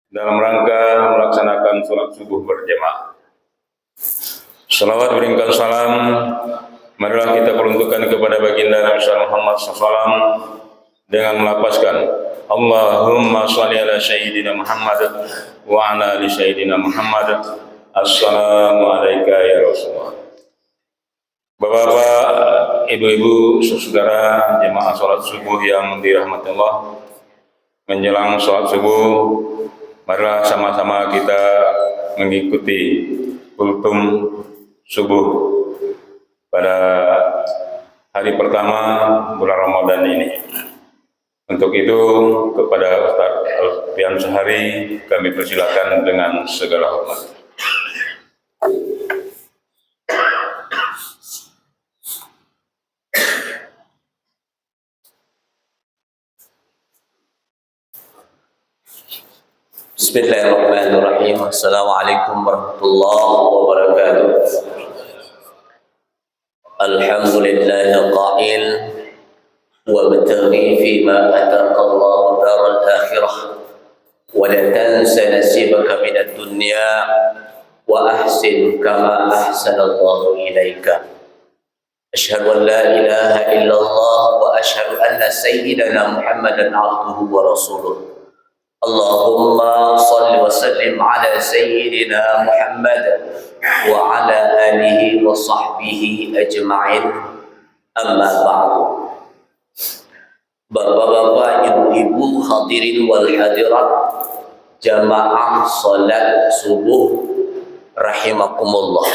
dalam rangka melaksanakan sholat subuh berjamaah. Salawat berikan salam marilah kita peruntukkan kepada baginda Nabi Muhammad SAW dengan melafazkan Allahumma sholli ala sayyidina Muhammad wa ala ali sayyidina Muhammad. Assalamu alayka ya Rasulullah. Bapak-bapak, ibu-ibu, saudara jemaah sholat subuh yang dirahmati Allah, menjelang sholat subuh, marilah sama-sama kita mengikuti kultum subuh pada hari pertama bulan Ramadan ini. Untuk itu, kepada Ustaz Alfian Sahari kami persilakan dengan segala hormat. Bismillahirrahmanirrahim. Assalamualaikum warahmatullahi wabarakatuh. Alhamdulillah qail wabtaghi fima ataka Allah daral akhirah wa la tansa nasibaka minad dunya wa ahsin kama ahsana Allah ilaika. Asyhadu an la ilaha illallah wa asyhadu anna sayyidana Muhammadan abduhu wa rasuluh. Allahumma salli wa sallim ala sayyidina Muhammad wa ala alihi wa sahbihi ajma'in. Amma ba'du. Bapak-bapak, ibu-ibu, hadirin wal hadirat jamaah salat subuh rahimakumullah.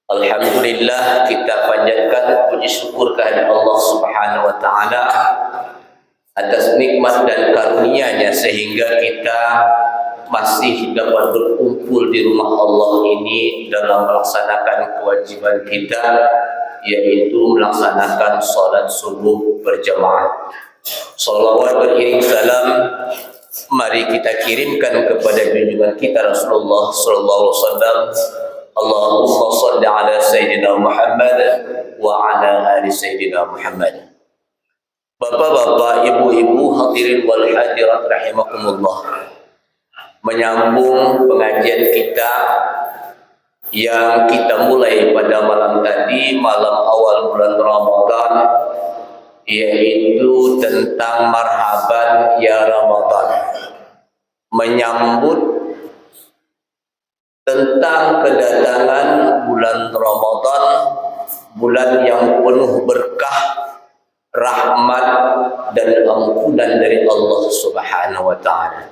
Alhamdulillah, kita panjatkan puji syukur kehadirat Allah Subhanahu wa taala atas nikmat dan karunia-Nya sehingga kita masih dapat berkumpul di rumah Allah ini dalam melaksanakan kewajiban kita, yaitu melaksanakan salat subuh berjamaah. Salawat beriring salam mari kita kirimkan kepada junjungan kita Rasulullah sallallahu alaihi wasallam. Allahumma shalli ala sayyidina Muhammad wa ala ali sayyidina Muhammad. Bapak-bapak, ibu-ibu, hadirin wal hadirat rahimakumullah. Menyambung pengajian kita yang kita mulai pada malam tadi, malam awal bulan Ramadan, yaitu tentang marhaban ya Ramadan. Menyambut tentang kedatangan bulan Ramadan, bulan yang penuh berkah, rahmat dan ampunan dari Allah Subhanahu wa taala.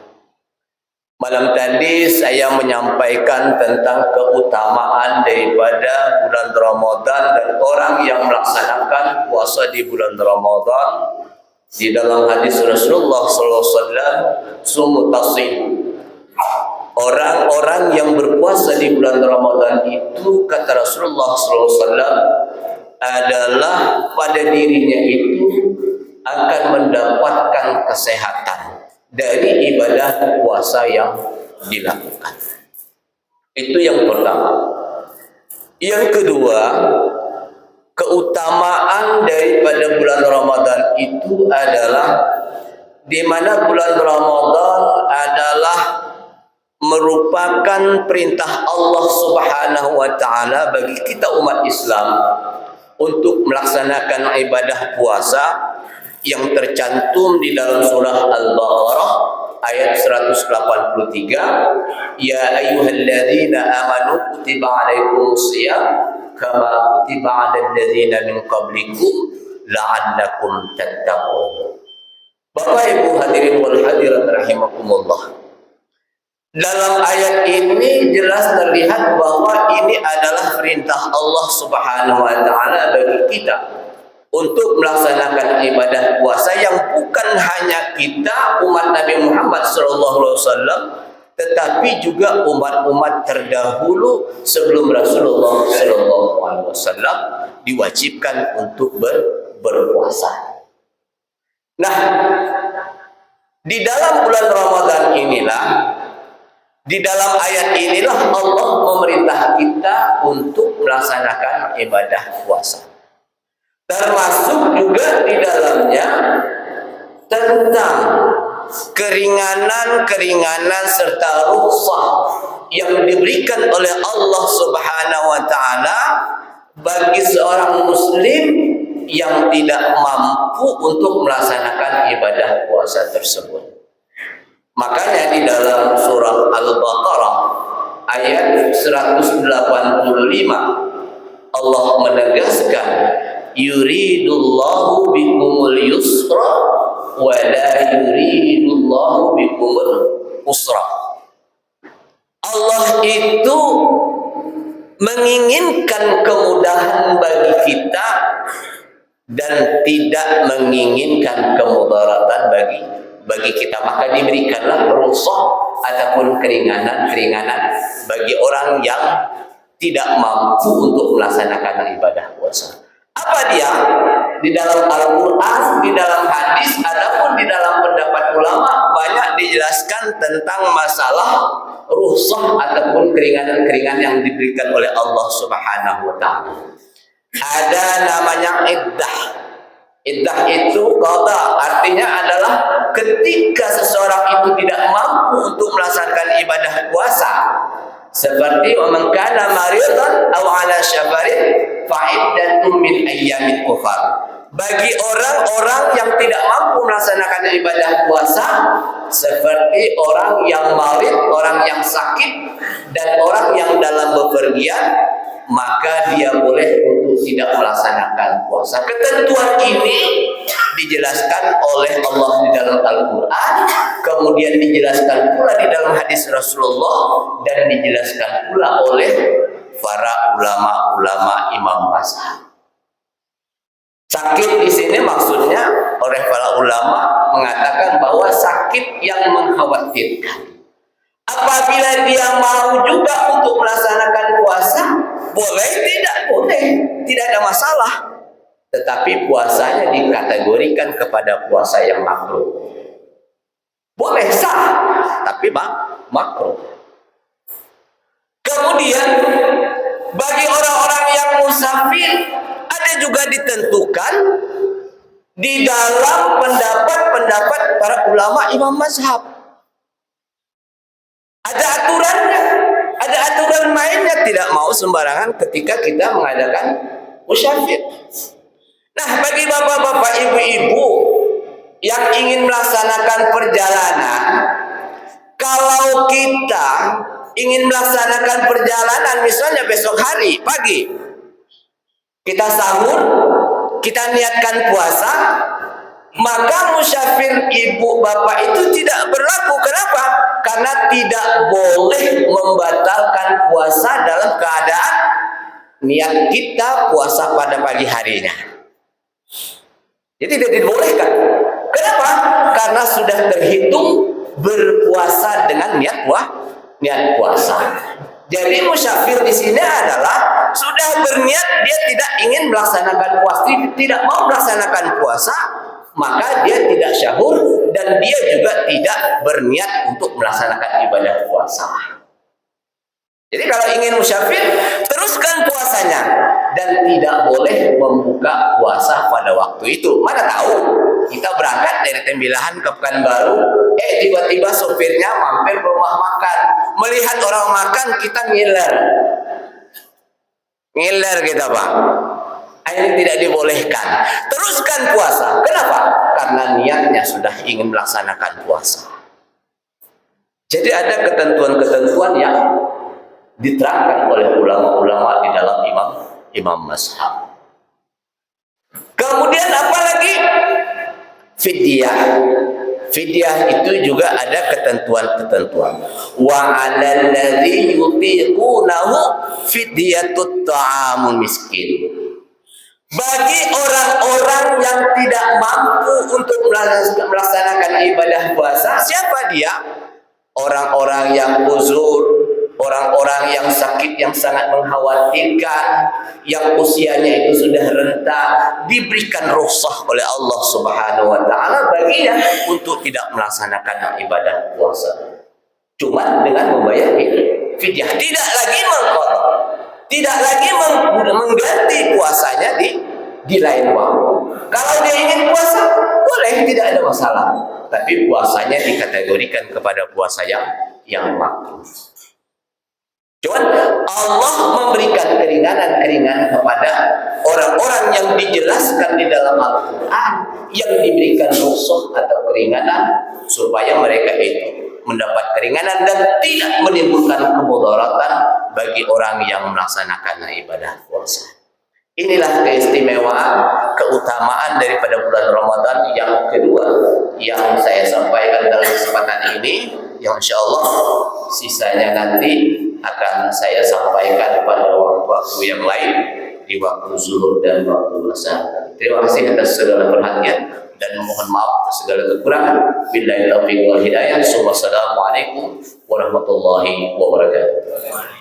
Malam tadi saya menyampaikan tentang keutamaan daripada bulan Ramadan dan orang yang melaksanakan puasa di bulan Ramadan. Di dalam hadis Rasulullah sallallahu alaihi wasallam, sumu tasih. Orang-orang yang berpuasa di bulan Ramadan itu, kata Rasulullah sallallahu alaihi wasallam, adalah pada dirinya itu akan mendapatkan kesehatan dari ibadah puasa yang dilakukan. Itu yang pertama. Yang kedua, keutamaan daripada bulan Ramadan itu adalah di mana bulan Ramadan adalah merupakan perintah Allah Subhanahu wa taala bagi kita umat Islam untuk melaksanakan ibadah puasa yang tercantum di dalam surah Al-Baqarah ayat 183. Ya ayyuhalladzina amanu kutiba alaikumus shiyam kama kutiba alal ladzina min qablikum la'allakum tattaqun. Bapak Ibu hadirin wal hadirat rahimakumullah. Dalam ayat ini jelas terlihat bahwa ini adalah perintah Allah Subhanahu wa taala bagi kita untuk melaksanakan ibadah puasa yang bukan hanya kita umat Nabi Muhammad sallallahu alaihi wasallam, tetapi juga umat-umat terdahulu sebelum Rasulullah sallallahu alaihi wasallam diwajibkan untuk berpuasa. Nah, di dalam bulan Ramadan inilah, di dalam ayat inilah Allah memerintah kita untuk melaksanakan ibadah puasa. Termasuk juga di dalamnya tentang keringanan serta rukhsah yang diberikan oleh Allah Subhanahu wa taala bagi seorang muslim yang tidak mampu untuk melaksanakan ibadah puasa tersebut. Makanya di dalam surah Al-Baqarah ayat 185 Allah menegaskan, yuridullahu bikumul yusra wa la yuridullahu bikumul usra. Allah itu menginginkan kemudahan bagi kita dan tidak menginginkan kemudaratan bagi kita, maka diberikanlah rukhsah ataupun keringanan bagi orang yang tidak mampu untuk melaksanakan ibadah puasa. Apa dia? Di dalam Al-Quran, di dalam hadis, ataupun di dalam pendapat ulama banyak dijelaskan tentang masalah rukhsah ataupun keringanan yang diberikan oleh Allah Subhanahu wa taala. Ada namanya iddah. Iddah itu qada, artinya adalah ketika seseorang itu tidak mampu untuk melaksanakan ibadah puasa, seperti man kana maridan aw ala safarin fa iddatun min ayyamin ukhra. Bagi orang-orang yang tidak mampu melaksanakan ibadah puasa, seperti orang yang marid, orang yang sakit, dan orang yang dalam bepergian, maka dia boleh untuk tidak melaksanakan puasa. Ketentuan ini dijelaskan oleh Allah di dalam Al-Quran, kemudian dijelaskan pula di dalam hadis Rasulullah, dan dijelaskan pula oleh para ulama-ulama imam mazhab. Sakit di sini maksudnya oleh para ulama mengatakan bahwa sakit yang mengkhawatirkan. Apabila dia mau juga untuk melaksanakan puasa, boleh, tidak boleh, tidak ada masalah. Tetapi puasanya dikategorikan kepada puasa yang makruh. Boleh sah, tapi makruh. Kemudian bagi orang-orang yang musafir ada juga ditentukan di dalam pendapat para ulama imam mazhab. Ada aturannya, ada aturan mainnya, tidak mau sembarangan ketika kita mengadakan musafir. Nah, bagi bapak-bapak, ibu-ibu yang ingin melaksanakan perjalanan, kalau kita ingin melaksanakan perjalanan, misalnya besok hari pagi, kita sahur, kita niatkan puasa, maka musafir ibu bapak itu tidak berlaku. Kenapa? Karena tidak boleh membatalkan puasa dalam keadaan niat kita puasa pada pagi harinya. Jadi tidak dibolehkan. Kenapa? Karena sudah terhitung berpuasa dengan niat puasa. Jadi musafir di sini adalah sudah berniat dia tidak ingin melaksanakan puasa, tidak mau melaksanakan puasa, maka dia tidak syahur dan dia juga tidak berniat untuk melaksanakan ibadah puasa. Jadi kalau ingin musafir, teruskan puasanya dan tidak boleh membuka puasa pada waktu itu. Mana tahu kita berangkat dari Tembilahan ke Pekanbaru, tiba-tiba sopirnya mampir ke rumah makan, melihat orang makan, kita ngiler kita, Pak. Ini tidak dibolehkan. Teruskan puasa. Kenapa? Karena niatnya sudah ingin melaksanakan puasa. Jadi ada ketentuan-ketentuan yang diterangkan oleh ulama-ulama di dalam imam mazhab. Kemudian apa lagi? Fidyah. Fidyah itu juga ada ketentuan-ketentuan. Wa 'alal ladzi yutiqunahu fidyatut ta'amul miskin. Bagi orang-orang yang tidak mampu untuk melaksanakan ibadah puasa, siapa dia? Orang-orang yang uzur, orang-orang yang sakit yang sangat mengkhawatirkan, yang usianya itu sudah renta, diberikan rukhsah oleh Allah Subhanahu wa taala baginya untuk tidak melaksanakan ibadah puasa. Cuma dengan membayar fidyah, tidak lagi mengqadha, tidak lagi mengganti puasanya di lain waktu. Kalau dia ingin puasa, boleh, tidak ada masalah. Tapi puasanya dikategorikan kepada puasa yang makruh. Cuman Allah memberikan keringanan-keringanan kepada orang-orang yang dijelaskan di dalam Al-Quran, yang diberikan rukhsah atau keringanan supaya mereka itu mendapat keringanan dan tidak menimbulkan kemudaratan bagi orang yang melaksanakan ibadah puasa. Inilah keistimewaan, keutamaan daripada bulan Ramadan yang kedua yang saya sampaikan dalam kesempatan ini, yang insya Allah sisanya nanti akan saya sampaikan pada waktu-waktu yang lain, di waktu zuhur dan waktu asar. Terima kasih atas segala perhatian dan mohon maaf atas segala kekurangan. Billahi taufiq wal hidayah. Wassalamualaikum warahmatullahi wabarakatuh.